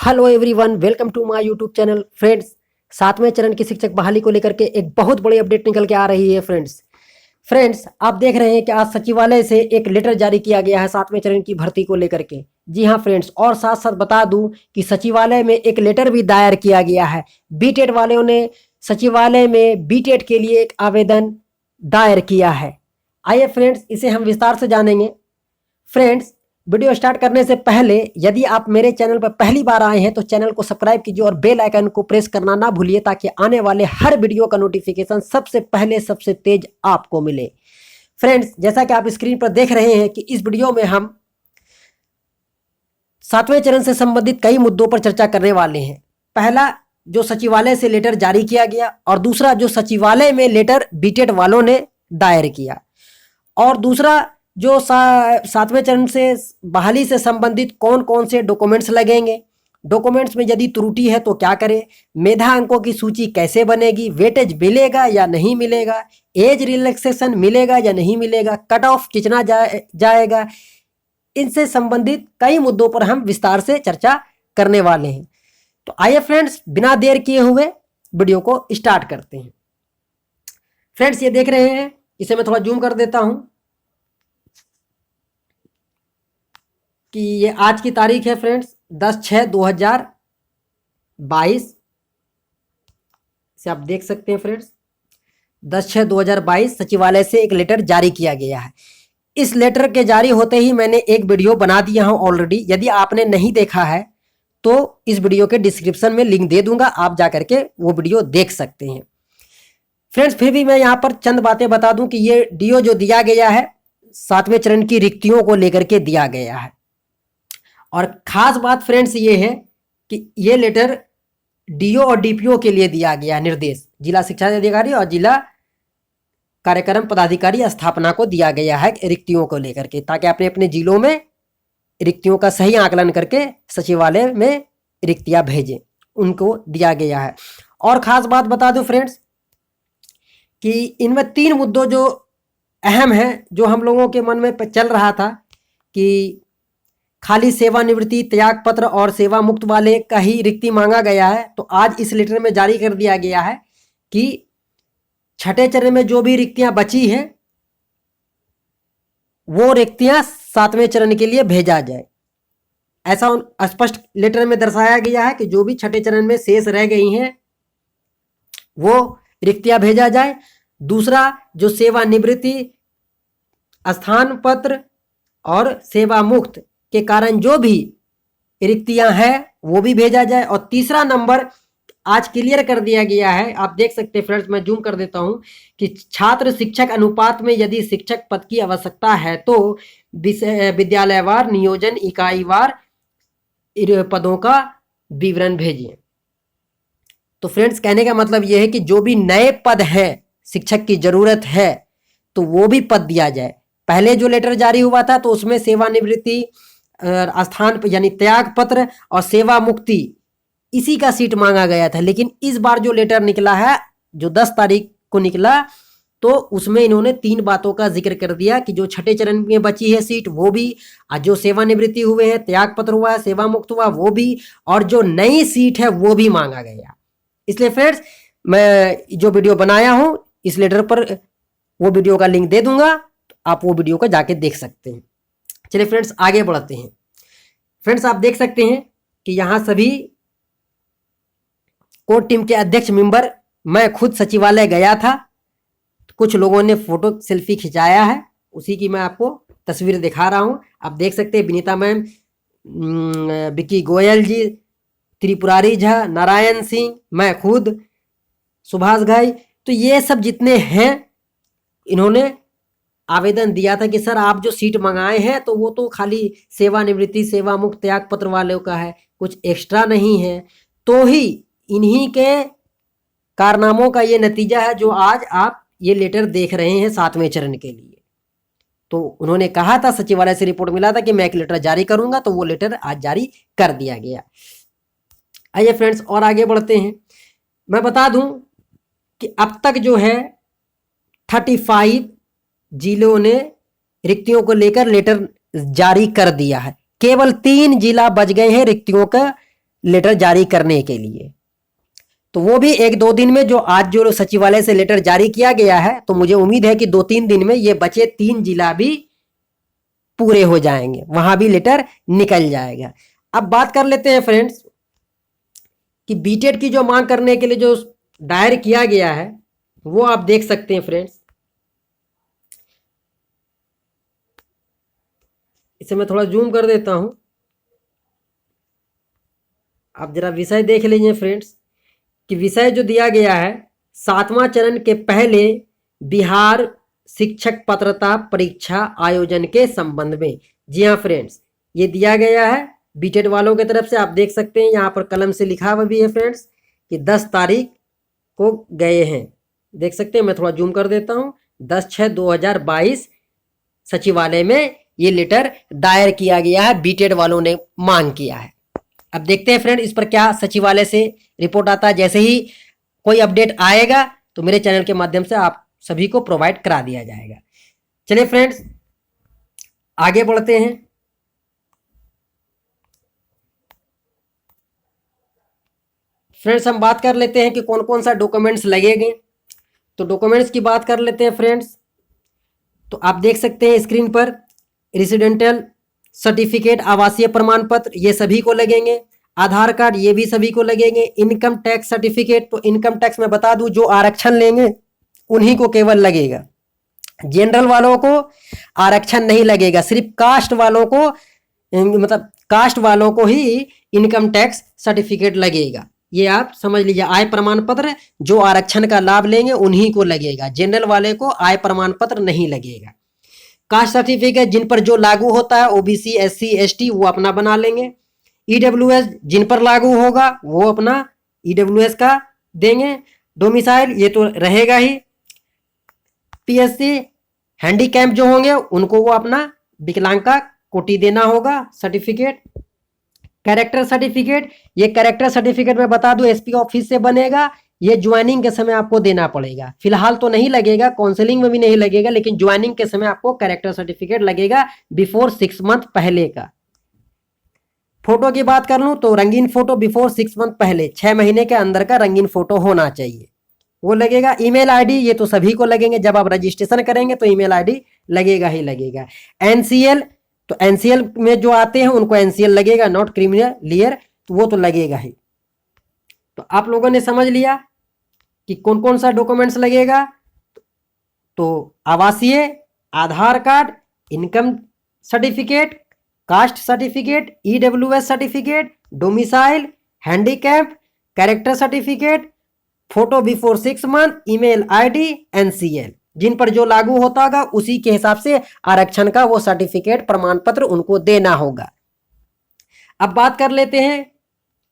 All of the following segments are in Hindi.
Hello everyone, welcome to my YouTube channel. Friends, 7वें चरण की शिक्षक बहाली को लेकर के एक बहुत बड़ी अपडेट निकल के आ रही है। फ्रेंड्स, आप देख रहे हैं कि आज सचिवालय से एक लेटर जारी किया गया है 7वें चरण की भर्ती को लेकर के। जी हाँ फ्रेंड्स, और साथ साथ बता दूं कि सचिवालय में एक लेटर भी दायर किया गया है। बीटेड वालों ने सचिवालय में बीटेड के लिए एक आवेदन दायर किया है। आइए फ्रेंड्स, इसे हम विस्तार से जानेंगे। फ्रेंड्स, वीडियो स्टार्ट करने से पहले यदि आप मेरे चैनल पर पहली बार आए हैं तो चैनल को सब्सक्राइब कीजिए और बेल आइकन को प्रेस करना ना भूलिए, ताकि आने वाले हर वीडियो का नोटिफिकेशन सबसे पहले सबसे तेज आपको मिले। फ्रेंड्स, जैसा कि आप स्क्रीन पर देख रहे हैं कि इस वीडियो में हम 7वें चरण से संबंधित कई मुद्दों पर चर्चा करने वाले हैं। पहला, जो सचिवालय से लेटर जारी किया गया, और दूसरा जो सचिवालय में लेटर बीटेड वालों ने दायर किया, और दूसरा जो 7वें चरण से बहाली से संबंधित कौन कौन से डॉक्यूमेंट्स लगेंगे, डॉक्यूमेंट्स में यदि त्रुटि है तो क्या करें, मेधा अंकों की सूची कैसे बनेगी, वेटेज मिलेगा या नहीं मिलेगा, एज रिलैक्सेशन मिलेगा या नहीं मिलेगा, कट ऑफ कितना जाएगा, इनसे संबंधित कई मुद्दों पर हम विस्तार से चर्चा करने वाले हैं। तो आइए फ्रेंड्स, बिना देर किए हुए वीडियो को स्टार्ट करते हैं। फ्रेंड्स, ये देख रहे हैं, इसे मैं थोड़ा जूम कर देता हूं कि ये आज की तारीख है फ्रेंड्स, 10/6/2022 से आप देख सकते हैं फ्रेंड्स, 10/6/2022 सचिवालय से एक लेटर जारी किया गया है। इस लेटर के जारी होते ही मैंने एक वीडियो बना दिया हूं ऑलरेडी। यदि आपने नहीं देखा है तो इस वीडियो के डिस्क्रिप्शन में लिंक दे दूंगा, आप जा करके वो वीडियो देख सकते हैं। फ्रेंड्स, फिर भी मैं यहाँ पर चंद बातें बता दूं कि ये डीओ जो दिया गया है 7वें चरण की रिक्तियों को लेकर के दिया गया है। और खास बात फ्रेंड्स ये है कि ये लेटर डीओ और डीपीओ के लिए दिया गया निर्देश, जिला शिक्षा अधिकारी और जिला कार्यक्रम पदाधिकारी स्थापना को दिया गया है रिक्तियों को लेकर के, ताकि अपने अपने जिलों में रिक्तियों का सही आकलन करके सचिवालय में रिक्तियां भेजें, उनको दिया गया है। और खास बात बता दूं फ्रेंड्स कि इनमें 3 मुद्दों जो अहम हैं, जो हम लोगों के मन में चल रहा था कि खाली सेवानिवृत्ति, त्याग पत्र और सेवा मुक्त वाले का ही रिक्ति मांगा गया है। तो आज इस लेटर में जारी कर दिया गया है कि 6ठे चरण में जो भी रिक्तियां बची हैं वो रिक्तियां 7वें चरण के लिए भेजा जाए। ऐसा स्पष्ट लेटर में दर्शाया गया है कि जो भी 6ठे चरण में शेष रह गई हैं वो रिक्तियां भेजा जाए। दूसरा, जो सेवानिवृत्ति, स्थान पत्र और सेवा मुक्त के कारण जो भी रिक्तियां हैं वो भी भेजा जाए। और तीसरा नंबर आज क्लियर कर दिया गया है, आप देख सकते हैं फ्रेंड्स, मैं जूम कर देता हूं कि छात्र शिक्षक अनुपात में यदि शिक्षक पद की आवश्यकता है तो विद्यालयवार, नियोजन इकाईवार पदों का विवरण भेजिए। तो फ्रेंड्स, कहने का मतलब यह है कि जो भी नए पद हैं, शिक्षक की जरूरत है, तो वो भी पद दिया जाए। पहले जो लेटर जारी हुआ था तो उसमें सेवानिवृत्ति, स्थान यानी त्याग पत्र और सेवा मुक्ति इसी का सीट मांगा गया था। लेकिन इस बार जो लेटर निकला है, जो 10 तारीख को निकला, तो उसमें इन्होंने 3 बातों का जिक्र कर दिया कि जो 6ठे चरण में बची है सीट वो भी, जो सेवानिवृत्ति हुए हैं, त्याग पत्र हुआ है, सेवा मुक्त हुआ वो भी, और जो नई सीट है वो भी मांगा गया। इसलिए फ्रेंड्स, मैं जो वीडियो बनाया हूं इस लेटर पर वो वीडियो का लिंक दे दूंगा, तो आप वो वीडियो को जाके देख सकते हैं। चलिए फ्रेंड्स, आगे बढ़ते हैं। फ्रेंड्स, आप देख सकते हैं कि यहां सभी कोर टीम के अध्यक्ष मेंबर, मैं खुद सचिवालय गया था, कुछ लोगों ने फोटो सेल्फी खिंचाया है, उसी की मैं आपको तस्वीर दिखा रहा हूं। आप देख सकते हैं विनीता मैम, विक्की गोयल जी, त्रिपुरारी झा, नारायण सिंह, मैं खुद, सुभाष घाई। तो ये सब जितने हैं, इन्होंने आवेदन दिया था कि सर आप जो सीट मंगाए हैं तो वो तो खाली सेवानिवृत्ति, सेवा मुक्त, त्याग पत्र वालों का है, कुछ एक्स्ट्रा नहीं है। तो ही इन्हीं के कारनामों का ये नतीजा है जो आज आप ये लेटर देख रहे हैं 7वें चरण के लिए। तो उन्होंने कहा था, सचिवालय से रिपोर्ट मिला था कि मैं एक लेटर जारी करूंगा, तो वो लेटर आज जारी कर दिया गया। आइए फ्रेंड्स, और आगे बढ़ते हैं। मैं बता दूं कि अब तक जो है 35 जिलों ने रिक्तियों को लेकर लेटर जारी कर दिया है। केवल 3 जिला बच गए हैं रिक्तियों का लेटर जारी करने के लिए। तो वो भी 1-2 दिन में, जो आज जो सचिवालय से लेटर जारी किया गया है, तो मुझे उम्मीद है कि 2-3 दिन में ये बचे 3 जिला भी पूरे हो जाएंगे, वहां भी लेटर निकल जाएगा। अब बात कर लेते हैं फ्रेंड्स कि बीटेड की जो मांग करने के लिए जो दायर किया गया है वो आप देख सकते हैं फ्रेंड्स। इसे मैं थोड़ा जूम कर देता हूं, आप जरा विषय देख लीजिए फ्रेंड्स कि विषय जो दिया गया है 7वां चरण के पहले बिहार शिक्षक पात्रता परीक्षा आयोजन के संबंध में। जी हाँ फ्रेंड्स, ये दिया गया है बीटेड वालों की तरफ से। आप देख सकते हैं यहाँ पर कलम से लिखा हुआ भी है फ्रेंड्स कि 10 तारीख को गए हैं। देख सकते हैं, मैं थोड़ा जूम कर देता हूँ। 10/6/2022 सचिवालय में ये लेटर दायर किया गया है, बीटेड वालों ने मांग किया है। अब देखते हैं फ्रेंड इस पर क्या सचिवालय से रिपोर्ट आता है। जैसे ही कोई अपडेट आएगा तो मेरे चैनल के माध्यम से आप सभी को प्रोवाइड करा दिया जाएगा। चलिए फ्रेंड्स आगे बढ़ते हैं। फ्रेंड्स हम बात कर लेते हैं कि कौन कौन सा डॉक्यूमेंट्स लगेंगे। तो डॉक्यूमेंट्स की बात कर लेते हैं फ्रेंड्स। तो आप देख सकते हैं स्क्रीन पर रेसिडेंटल सर्टिफिकेट, आवासीय प्रमाण पत्र, ये सभी को लगेंगे। आधार कार्ड, ये भी सभी को लगेंगे। इनकम टैक्स सर्टिफिकेट, तो इनकम टैक्स मैं बता दूं जो आरक्षण लेंगे उन्हीं को केवल लगेगा। जनरल वालों को आरक्षण नहीं लगेगा, सिर्फ कास्ट वालों को, मतलब कास्ट वालों को ही इनकम टैक्स सर्टिफिकेट लगेगा। ये आप समझ लीजिए। आय प्रमाण पत्र जो आरक्षण का लाभ लेंगे उन्हीं को लगेगा, जनरल वाले को आय प्रमाण पत्र नहीं लगेगा। कास्ट सर्टिफिकेट जिन पर जो लागू होता है, ओबीसी, एससी, एसटी, वो अपना बना लेंगे। ईडब्ल्यूएस जिन पर लागू होगा वो अपना ईडब्ल्यूएस का देंगे। डोमिसाइल ये तो रहेगा ही। पीएससी हैंडीकैप जो होंगे उनको वो अपना विकलांग का कोटि देना होगा सर्टिफिकेट। कैरेक्टर सर्टिफिकेट, ये कैरेक्टर सर्टिफिकेट मैं बता दूं एसपी ऑफिस से बनेगा। ये ज्वाइनिंग के समय आपको देना पड़ेगा, फिलहाल तो नहीं लगेगा, काउंसलिंग में भी नहीं लगेगा, लेकिन ज्वाइनिंग के समय आपको कैरेक्टर सर्टिफिकेट लगेगा बिफोर 6 मंथ पहले का। फोटो की बात कर लूं तो रंगीन फोटो बिफोर 6 मंथ पहले, 6 महीने के अंदर का रंगीन फोटो होना चाहिए, वो लगेगा। ईमेल आईडी ये तो सभी को लगेंगे, जब आप रजिस्ट्रेशन करेंगे तो ईमेल आईडी लगेगा ही लगेगा। एनसीएल, तो एनसीएल में जो आते हैं उनको एनसीएल लगेगा, नॉट क्रिमिनल लियर, तो वो तो लगेगा ही। तो आप लोगों ने समझ लिया कि कौन कौन सा डॉक्यूमेंट्स लगेगा। तो आवासीय, Aadhaar card, income certificate, caste certificate, EWS certificate, domicile, handicap, character certificate, photo before 6 month, email ID, NCL, जिन पर जो लागू होता होगा उसी के हिसाब से आरक्षण का वो सर्टिफिकेट प्रमाण पत्र उनको देना होगा। अब बात कर लेते हैं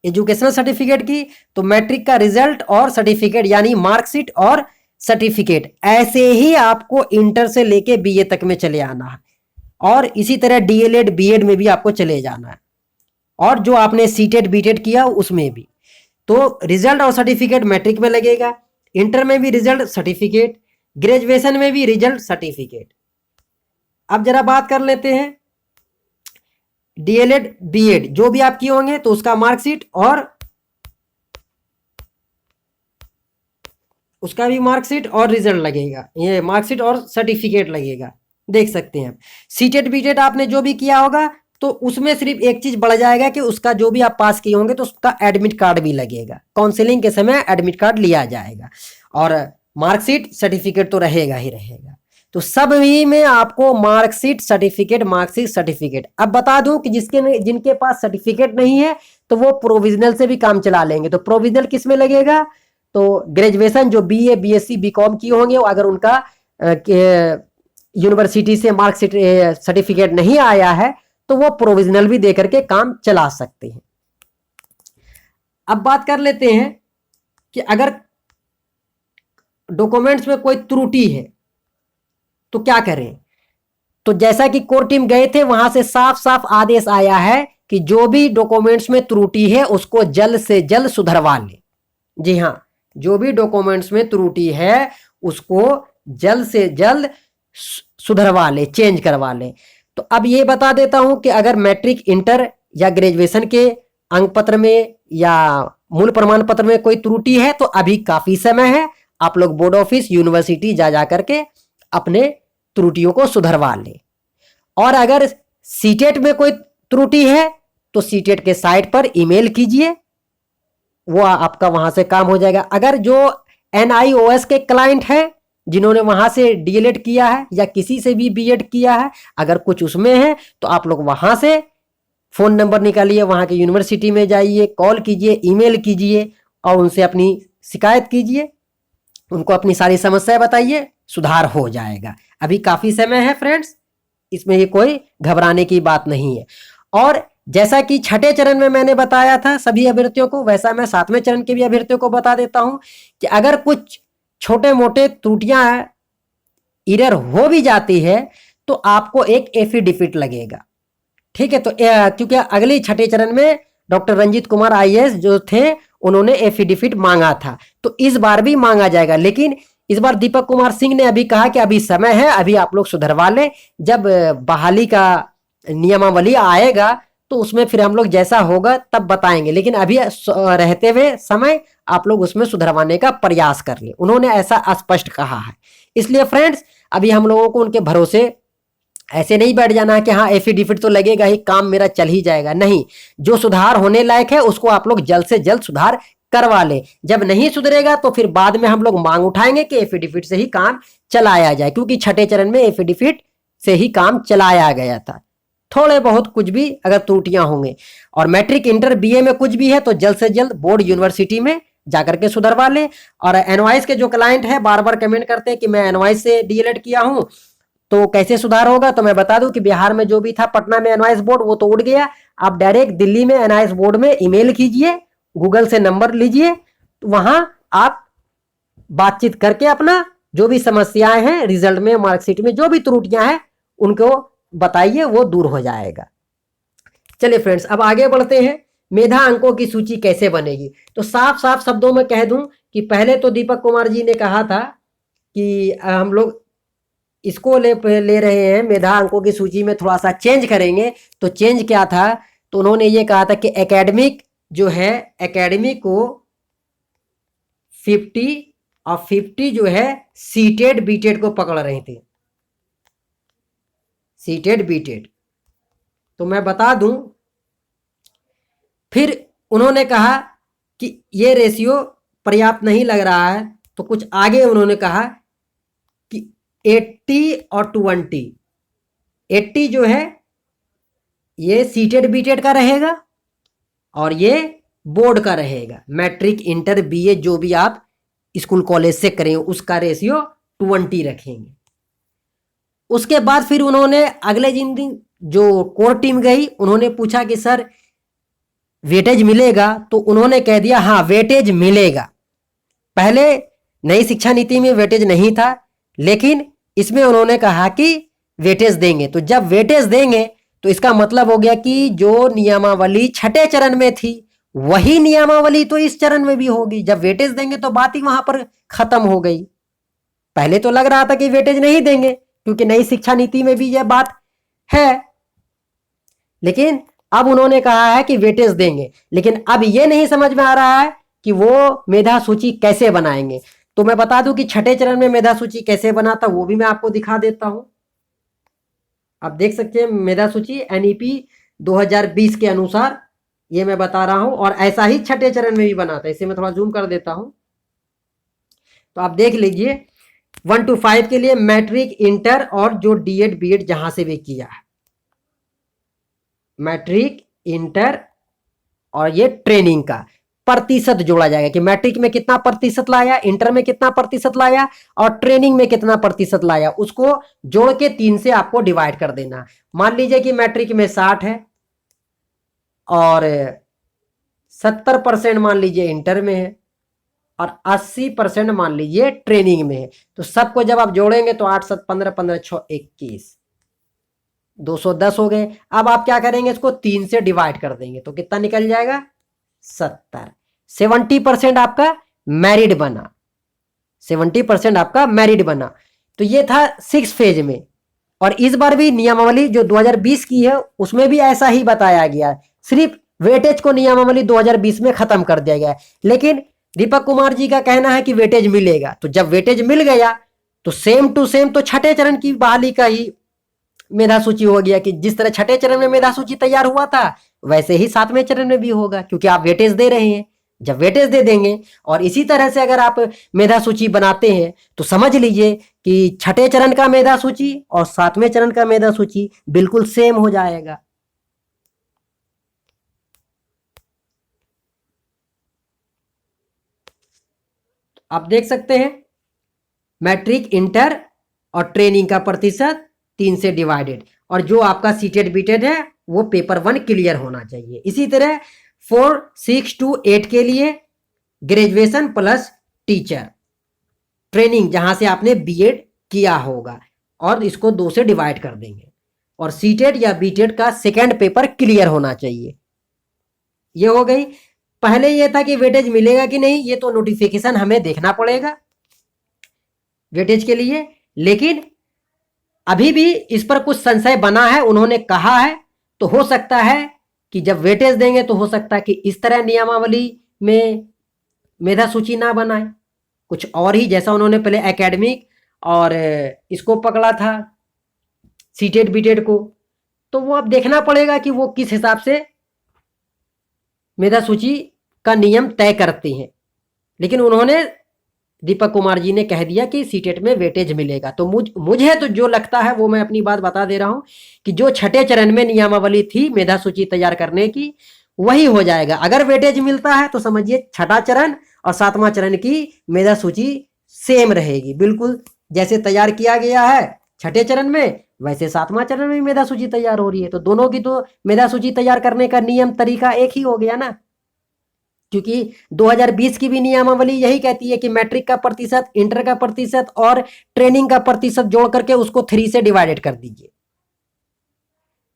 एजुकेशनल सर्टिफिकेट की। तो मैट्रिक का रिजल्ट और सर्टिफिकेट यानी मार्कशीट और सर्टिफिकेट ऐसे ही आपको इंटर से लेके बीए तक में चले आना है, और इसी तरह डीएलएड बीएड में भी आपको चले जाना है, और जो आपने सीटेड बीटेड किया उसमें भी। तो रिजल्ट और सर्टिफिकेट मैट्रिक में लगेगा, इंटर में भी रिजल्ट सर्टिफिकेट, ग्रेजुएशन में भी रिजल्ट सर्टिफिकेट। अब जरा बात कर लेते हैं डीएलएड बीएड जो भी आप किए होंगे तो उसका मार्कशीट और उसका भी मार्कशीट और रिजल्ट लगेगा, ये मार्कशीट और सर्टिफिकेट लगेगा। देख सकते हैं आप सीटेड बीटेड आपने जो भी किया होगा तो उसमें सिर्फ एक चीज बढ़ जाएगा कि उसका जो भी आप पास किए होंगे तो उसका एडमिट कार्ड भी लगेगा, काउंसलिंग के समय एडमिट कार्ड लिया जाएगा, और मार्कशीट सर्टिफिकेट तो रहेगा ही रहेगा। तो सब ही में आपको मार्कशीट सर्टिफिकेट। अब बता दूं कि जिनके पास सर्टिफिकेट नहीं है तो वो प्रोविजनल से भी काम चला लेंगे। तो प्रोविजनल किस में लगेगा, तो ग्रेजुएशन जो बीए, बीएससी, बीकॉम किए होंगे अगर उनका यूनिवर्सिटी से मार्कशीट सर्टिफिकेट नहीं आया है तो वो प्रोविजनल भी देकर के काम चला सकते हैं। अब बात कर लेते हैं कि अगर डॉक्यूमेंट्स में कोई त्रुटि है तो क्या करें। तो जैसा कि कोर टीम गए थे वहां से साफ साफ आदेश आया है कि जो भी डॉक्यूमेंट्स में त्रुटि है उसको जल्द से जल्द सुधरवा ले। जी हाँ, जो भी डॉक्यूमेंट्स में त्रुटि है उसको जल्द से जल्द सुधरवा ले, चेंज करवा ले। तो अब ये बता देता हूं कि अगर मैट्रिक, इंटर या ग्रेजुएशन के अंक पत्र में या मूल प्रमाण पत्र में कोई त्रुटि है तो अभी काफी समय है, आप लोग बोर्ड ऑफिस यूनिवर्सिटी जा करके अपने त्रुटियों को सुधरवा लें। और अगर सीटेट में कोई त्रुटि है तो सीटेट के साइट पर ईमेल कीजिए, वो आपका वहां से काम हो जाएगा। अगर जो NIOS के क्लाइंट हैं जिन्होंने वहां से डीएलएड किया है या किसी से भी बीएड किया है, अगर कुछ उसमें है तो आप लोग वहां से फोन नंबर निकालिए, वहां के यूनिवर्सिटी में जाइए, कॉल कीजिए, ईमेल कीजिए और उनसे अपनी शिकायत कीजिए, उनको अपनी सारी समस्याएं बताइए, सुधार हो जाएगा। अभी काफी समय है फ्रेंड्स, इसमें ये कोई घबराने की बात नहीं है। और जैसा कि छठे चरण में मैंने बताया था सभी अभ्यर्थियों को, वैसा मैं सातवें चरण के भी अभ्यर्थियों को बता देता हूं कि अगर कुछ छोटे मोटे त्रुटियां एरर हो भी जाती है तो आपको एक एफिडेविट लगेगा, ठीक है। तो क्योंकि अगले छठे चरण में डॉक्टर रंजीत कुमार IAS जो थे उन्होंने एफिडेविट मांगा था, तो इस बार भी मांगा जाएगा। लेकिन इस बार दीपक कुमार सिंह ने अभी कहा कि अभी समय है, अभी आप लोग सुधरवा लें, जब बहाली का नियमावली आएगा तो उसमें फिर हम लोग जैसा होगा तब बताएंगे, लेकिन अभी रहते हुए समय आप लोग उसमें सुधरवाने का प्रयास कर ले, उन्होंने ऐसा स्पष्ट कहा है। इसलिए फ्रेंड्स अभी हम लोगों को उनके भरोसे ऐसे नहीं बैठ जाना है कि हाँ एफिडेविट तो लगेगा ही, काम मेरा चल ही जाएगा, नहीं। जो सुधार होने लायक है उसको आप लोग जल्द से जल्द सुधार करवा ले। जब नहीं सुधरेगा तो फिर बाद में हम लोग मांग उठाएंगे कि एफिडेविट से ही काम चलाया जाए, क्योंकि छठे चरण में एफिडेविट से ही काम चलाया गया था। थोड़े बहुत कुछ भी अगर त्रुटियां होंगे और मैट्रिक इंटर BA में कुछ भी है तो जल्द से जल्द बोर्ड यूनिवर्सिटी में जाकर के सुधरवा ले। और NIOS के जो क्लाइंट है बार बार कमेंट करते हैं कि मैं NIOS से डीएलएड किया हूं तो कैसे सुधार होगा, तो मैं बता दूं कि बिहार में जो भी था पटना में NIOS बोर्ड वो तो उड़ गया, आप डायरेक्ट दिल्ली में NIOS बोर्ड में ईमेल कीजिए, गूगल से नंबर लीजिए, तो वहां आप बातचीत करके अपना जो भी समस्याएं हैं रिजल्ट में, मार्कशीट में जो भी त्रुटियां हैं उनको बताइए, वो दूर हो जाएगा। चलिए फ्रेंड्स अब आगे बढ़ते हैं। मेधा अंकों की सूची कैसे बनेगी, तो साफ साफ शब्दों में कह दूं कि पहले तो दीपक कुमार जी ने कहा था कि हम लोग इसको ले रहे हैं, मेधा अंकों की सूची में थोड़ा सा चेंज करेंगे। तो चेंज क्या था, तो उन्होंने ये कहा था कि एकेडमिक जो है, एकेडमिक को 50 और 50 जो है सीटेड बीटेड को पकड़ रहे थे, सीटेड बीटेड। तो मैं बता दूं, फिर उन्होंने कहा कि ये रेशियो पर्याप्त नहीं लग रहा है, तो कुछ आगे उन्होंने कहा कि 80 और 20, 80 जो है ये सीटेड बीटेड का रहेगा और ये बोर्ड का रहेगा, मैट्रिक इंटर BA जो भी आप स्कूल कॉलेज से करें उसका रेशियो 20 रखेंगे। उसके बाद फिर उन्होंने अगले दिन जो कोर टीम गई उन्होंने पूछा कि सर वेटेज मिलेगा, तो उन्होंने कह दिया हाँ वेटेज मिलेगा। पहले नई शिक्षा नीति में वेटेज नहीं था, लेकिन इसमें उन्होंने कहा कि वेटेज देंगे। तो जब वेटेज देंगे तो इसका मतलब हो गया कि जो नियमावली छठे चरण में थी वही नियमावली तो इस चरण में भी होगी। जब वेटेज देंगे तो बात ही वहां पर खत्म हो गई। पहले तो लग रहा था कि वेटेज नहीं देंगे क्योंकि नई शिक्षा नीति में भी यह बात है, लेकिन अब उन्होंने कहा है कि वेटेज देंगे। लेकिन अब यह नहीं समझ में आ रहा है कि वो मेधा सूची कैसे बनाएंगे। तो मैं बता दूं कि छठे चरण में मेधा सूची कैसे बना था वो भी मैं आपको दिखा देता हूं। आप देख सकते हैं मेधा सूची NEP 2020 के अनुसार ये मैं बता रहा हूं, और ऐसा ही छठे चरण में भी बना था। इसे मैं थोड़ा जूम कर देता हूं तो आप देख लीजिए 1 to 5 के लिए मैट्रिक इंटर और जो DED BED जहां से भी किया है, मैट्रिक इंटर और ये ट्रेनिंग का प्रतिशत जोड़ा जाएगा कि मैट्रिक में कितना प्रतिशत लाया, इंटर में कितना प्रतिशत लाया और ट्रेनिंग में कितना प्रतिशत लाया, उसको जोड़ के 3 से आपको डिवाइड कर देना। मान लीजिए कि मैट्रिक में 60 है और 70% मान लीजिए इंटर में है और 80% मान लीजिए ट्रेनिंग में है। तो सबको जब आप जोड़ेंगे तो 8 7 15 15 6 21 210 हो गए। अब आप क्या करेंगे, इसको 3 से डिवाइड कर देंगे तो कितना निकल जाएगा 70। 70% आपका मैरिड बना, 70% आपका मैरिड बना। तो ये था 6 फेज में। और इस बार भी नियमावली जो 2020 की है उसमें भी ऐसा ही बताया गया, सिर्फ वेटेज को नियमावली 2020 में खत्म कर दिया गया है। लेकिन दीपक कुमार जी का कहना है कि वेटेज मिलेगा। तो जब वेटेज मिल गया तो सेम टू सेम तो छठे चरण की बहाली का ही मेधा सूची हो गया कि जिस तरह छठे चरण में मेधा सूची तैयार हुआ था वैसे ही सातवें चरण में भी होगा, क्योंकि आप वेटेज दे रहे हैं। जब वेटेज दे देंगे और इसी तरह से अगर आप मेधा सूची बनाते हैं तो समझ लीजिए कि छठे चरण का मेधा सूची और सातवें चरण का मेधा सूची बिल्कुल सेम हो जाएगा। आप देख सकते हैं मैट्रिक, इंटर और ट्रेनिंग का प्रतिशत 3 से डिवाइडेड, और जो आपका सीटेड बीटेड है वो पेपर 1 क्लियर होना चाहिए। इसी तरह 4, 6 to 8 के लिए ग्रेजुएशन प्लस टीचर ट्रेनिंग जहां से आपने बीएड किया होगा, और इसको 2 से डिवाइड कर देंगे। और सीटेड या बीटेड का सेकेंड पेपर क्लियर होना चाहिए। ये हो गई। पहले ये था कि वेटेज मिलेगा कि नहीं, ये तो नोटिफिकेशन हमें देखना पड़ेगा वेटेज के लिए। लेकिन अभी भी इस पर कुछ संशय बना है, उन्होंने कहा है। तो हो सकता है कि जब वेटेज देंगे तो हो सकता है कि इस तरह नियमावली में मेधा सूची ना बनाए, कुछ और ही, जैसा उन्होंने पहले एकेडमिक और इसको पकड़ा था सीटेड बीटेड को। तो वो अब देखना पड़ेगा कि वो किस हिसाब से मेधा सूची का नियम तय करते हैं। लेकिन उन्होंने, दीपक कुमार जी ने कह दिया कि सीटेट में वेटेज मिलेगा। तो मुझे तो जो लगता है वो मैं अपनी बात बता दे रहा हूं कि जो छठे चरण में नियमावली थी मेधा सूची तैयार करने की वही हो जाएगा। अगर वेटेज मिलता है तो समझिए छठा चरण और सातवां चरण की मेधा सूची सेम रहेगी, बिल्कुल जैसे तैयार किया गया है छठे चरण में वैसे सातवां चरण में मेधा सूची तैयार हो रही है। तो दोनों की तो मेधा सूची तैयार करने का नियम तरीका एक ही हो गया ना, क्योंकि 2020 की भी नियमावली यही कहती है कि मैट्रिक का प्रतिशत, इंटर का प्रतिशत और ट्रेनिंग का प्रतिशत जोड़ करके उसको 3 से डिवाइडेड कर दीजिए।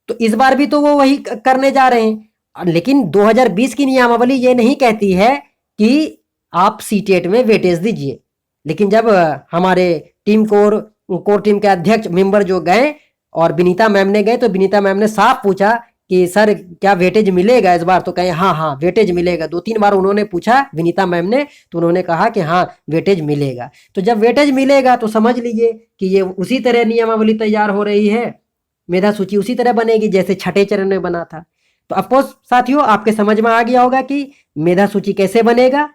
तो इस बार भी तो वो वही करने जा रहे हैं। लेकिन 2020 की नियमावली ये नहीं कहती है कि आप सीटेट में वेटेज दीजिए। लेकिन जब हमारे कोर टीम के अध्यक्ष मेंबर जो गए और विनीता मैम ने गए, तो विनीता मैम ने साफ पूछा कि सर क्या वेटेज मिलेगा इस बार। तो कहे हाँ हाँ वेटेज मिलेगा। 2-3 बार उन्होंने पूछा विनीता मैम ने, तो उन्होंने कहा कि हाँ वेटेज मिलेगा। तो जब वेटेज मिलेगा तो समझ लीजिए कि ये उसी तरह नियमावली तैयार हो रही है, मेधा सूची उसी तरह बनेगी जैसे छठे चरण में बना था। तो अफकोर्स साथियों आपके समझ में आ गया होगा कि मेधा सूची कैसे बनेगा,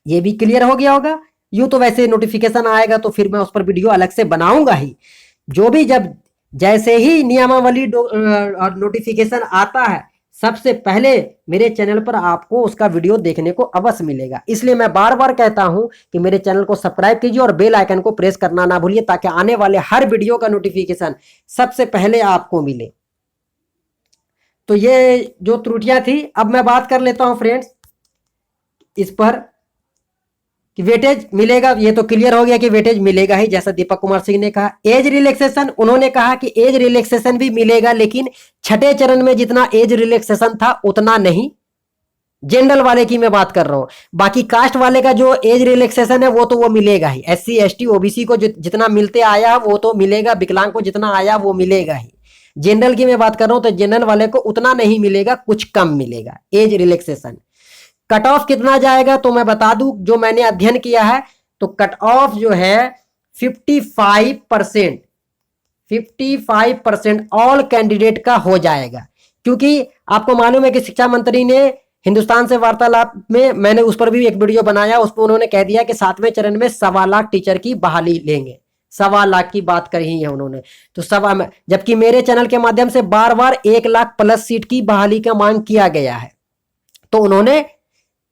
ये भी क्लियर हो गया होगा। यूं तो वैसे नोटिफिकेशन आएगा तो फिर मैं उस पर वीडियो अलग से बनाऊंगा ही। जो भी जब जैसे ही नियमावली और नोटिफिकेशन आता है सबसे पहले मेरे चैनल पर आपको उसका वीडियो देखने को अवश्य मिलेगा। इसलिए मैं बार बार कहता हूं कि मेरे चैनल को सब्सक्राइब कीजिए और बेल आइकन को प्रेस करना ना भूलिए, ताकि आने वाले हर वीडियो का नोटिफिकेशन सबसे पहले आपको मिले। तो ये जो त्रुटियां थी, अब मैं बात कर लेता हूं फ्रेंड्स इस पर कि वेटेज मिलेगा। ये तो क्लियर हो गया कि वेटेज मिलेगा ही, जैसा दीपक कुमार सिंह ने कहा। एज रिलैक्सेशन, उन्होंने कहा कि एज रिलैक्सेशन भी मिलेगा, लेकिन छठे चरण में जितना एज रिलैक्सेशन था उतना नहीं। जनरल वाले की मैं बात कर रहा हूं। बाकी कास्ट वाले का जो एज रिलैक्सेशन है वो तो वो मिलेगा ही। SC ST OBC को जितना मिलते आया वो तो मिलेगा, विकलांग को जितना आया वो मिलेगा ही। जनरल की मैं बात कर रहा हूं तो जनरल वाले को उतना नहीं मिलेगा, कुछ कम मिलेगा एज रिलैक्सेशन। कट ऑफ कितना जाएगा तो मैं बता दूं, जो मैंने अध्ययन किया है तो कट ऑफ जो है 55%, 55% ऑल कैंडिडेट का हो जाएगा। क्योंकि आपको मालूम है कि शिक्षा मंत्री ने हिंदुस्तान से वार्तालाप में, मैंने उस पर भी एक वीडियो बनाया, उसमें उन्होंने कह दिया कि 7वें चरण में 1.25 लाख टीचर की बहाली लेंगे। 1.25 लाख की बात करी है उन्होंने। तो जबकि मेरे चैनल के माध्यम से बार बार 1 लाख प्लस सीट की बहाली का मांग किया गया है, तो उन्होंने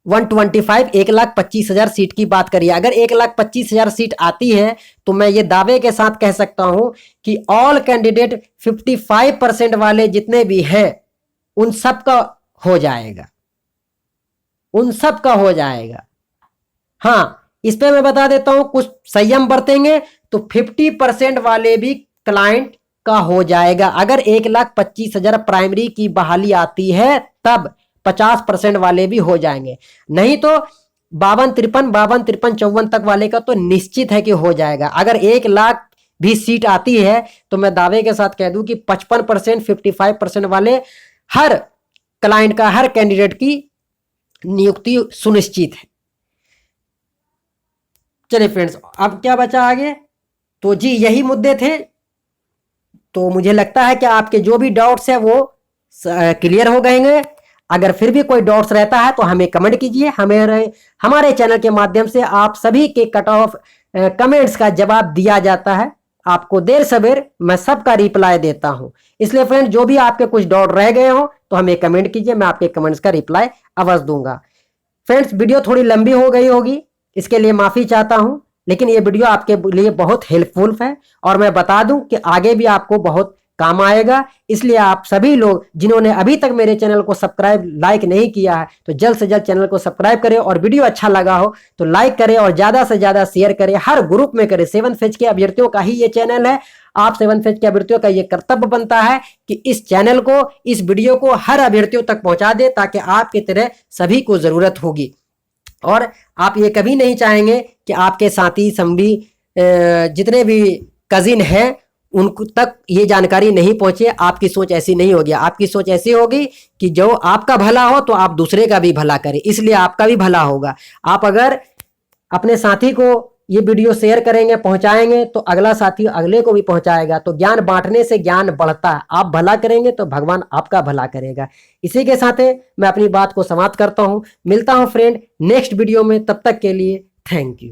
1,25,00,000 सीट की बात करिए। अगर 1,25,000 सीट आती है तो मैं ये दावे के साथ कह सकता हूं कि ऑल कैंडिडेट 55% वाले जितने भी हैं उन सब का हो जाएगा, उन सब का हो जाएगा। हाँ, इस पे मैं बता देता हूं, कुछ संयम बरतेंगे तो 50% वाले भी क्लाइंट का हो जाएगा। अगर 1,25,000 प्राइमरी की बहाली आती है तब 50% वाले भी हो जाएंगे, नहीं तो 52-53, 52-53, 54 तक वाले का तो निश्चित है कि हो जाएगा। अगर 1 लाख भी सीट आती है तो मैं दावे के साथ कह दूं कि 55%, 55% वाले हर क्लाइंट का, हर कैंडिडेट की नियुक्ति सुनिश्चित है। चलिए फ्रेंड्स, अब क्या बचा आगे? तो जी यही मुद्दे थे। तो मुझे लगता है कि आपके जो भी डाउट्स है वो क्लियर हो गए। अगर फिर भी कोई डाउट्स रहता है तो हमें कमेंट कीजिए। हमारे चैनल के माध्यम से आप सभी के कट ऑफ कमेंट्स का जवाब दिया जाता है। आपको देर सवेर मैं सबका रिप्लाई देता हूं। इसलिए फ्रेंड, जो भी आपके कुछ डाउट रह गए हो तो हमें कमेंट कीजिए, मैं आपके कमेंट्स का रिप्लाई अवश्य दूंगा। फ्रेंड्स, वीडियो थोड़ी लंबी हो गई होगी, इसके लिए माफी चाहता हूं, लेकिन ये वीडियो आपके लिए बहुत हेल्पफुल है और मैं बता दूं कि आगे भी आपको बहुत काम आएगा। इसलिए आप सभी लोग जिन्होंने अभी तक मेरे चैनल को सब्सक्राइब लाइक नहीं किया है तो जल्द से जल्द चैनल को सब्सक्राइब करें, और वीडियो अच्छा लगा हो तो लाइक करें और ज्यादा से ज्यादा शेयर करें, हर ग्रुप में करें। 7th फेज के अभ्यर्थियों का ही ये चैनल है। आप 7th फेज के अभ्यर्थियों का ये कर्तव्य बनता है कि इस चैनल को, इस वीडियो को हर अभ्यर्थियों तक पहुंचा दे, ताकि आपकी तरह सभी को जरूरत होगी। और आप ये कभी नहीं चाहेंगे कि आपके साथी संगी जितने भी कजिन हैं उनको तक ये जानकारी नहीं पहुंचे। आपकी सोच ऐसी नहीं होगी, आपकी सोच ऐसी होगी कि जो आपका भला हो तो आप दूसरे का भी भला करें, इसलिए आपका भी भला होगा। आप अगर अपने साथी को ये वीडियो शेयर करेंगे, पहुंचाएंगे, तो अगला साथी अगले को भी पहुंचाएगा। तो ज्ञान बांटने से ज्ञान बढ़ता है। आप भला करेंगे तो भगवान आपका भला करेगा। इसी के साथ मैं अपनी बात को समाप्त करता हूं। मिलता हूं फ्रेंड नेक्स्ट वीडियो में, तब तक के लिए थैंक यू।